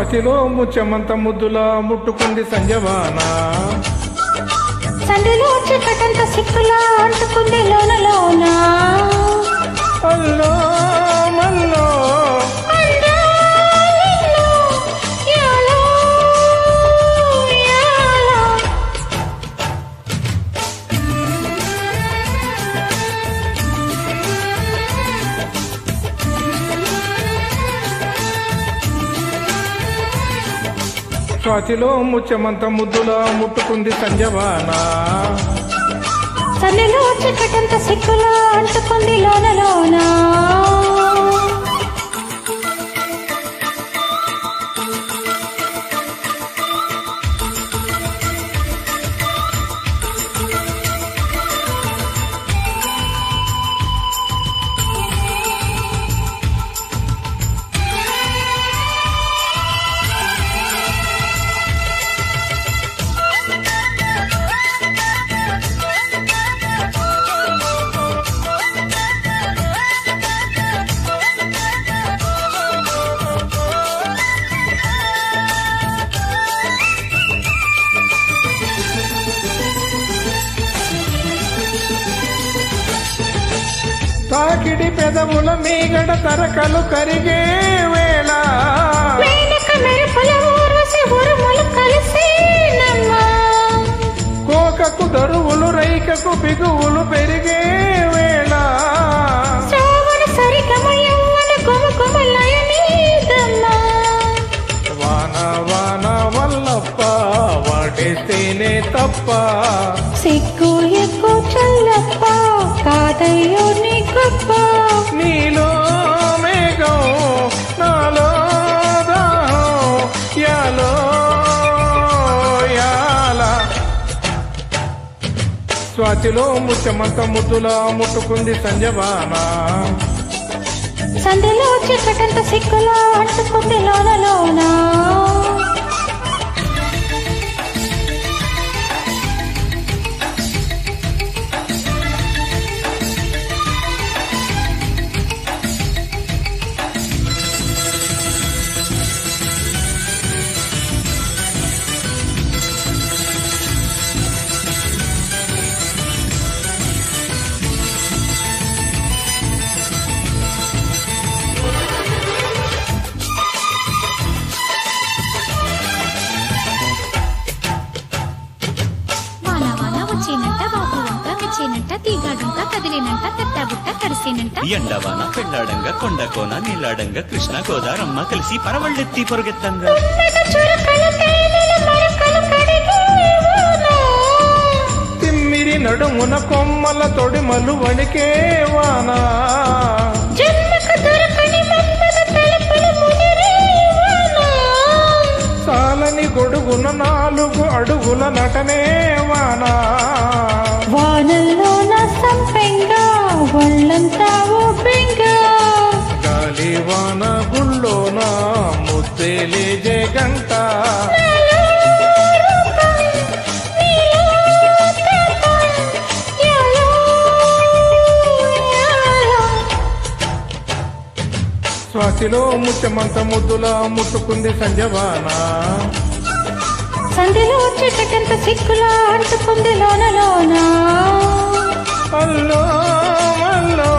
స్వాతిలో ముత్యమంత ముద్దులా ముట్టుకుంది సంజవాన. సందులో చిక్కటంత సిక్కులా అంటుకుంది లోన లోన. అల్లో మల్లో స్వాతిలో ముత్యమంత ముద్దులా ముట్టుకుంది సంజవాన. సందులో చిక్కటంత సిక్కులా అంటుకుంది లోన లోన. తాకిడి పెదవుల మీగడ తరకలు కరిగే వేళ కోకకు దరువులు రైకకు బిగువులు పెరిగే వేళ వాన వాన వల్లప్ప వాటేస్తేనే తప్ప సిగ్గు ఎక్కువ చల్లప్ప కాదయ్యో నీ గొప్ప. నీలో మేఘం నాలో దాహం యాలో యాల. స్వాతిలో ముత్యమంత ముద్దులా ముట్టుకుంది సంజవాన. సందులో చిక్కటంత సిక్కులా అంటుకుంది లోన లోన. కదిలినంట తట్టబుట్ట కరిసినంట ఎండవాన పెళ్ళాడంగా కొండ కోన నీలాడంగా కృష్ణ గోదారమ్మ కలిసి పరవళ్ళెత్తి పొరుగెత్తంగా తిమ్మిరి నడుమున కొమ్మల తొడిమలు వణికే వాన సాలని గొడుగున 4 అడుగుల నటనే వాన. వానల్లోన సంపెంగా ఒళ్ళంతా ఊపింగా గాలి వాన గుళ్ళోన ముద్దేలే జగంట. స్వాతిలో ముత్యమంత ముద్దులా ముట్టుకుంది సంజవాన. సంధిలో చిక్కటంత సిక్కులా అంటుకుంది లోన లోన. అల్లో మల్లో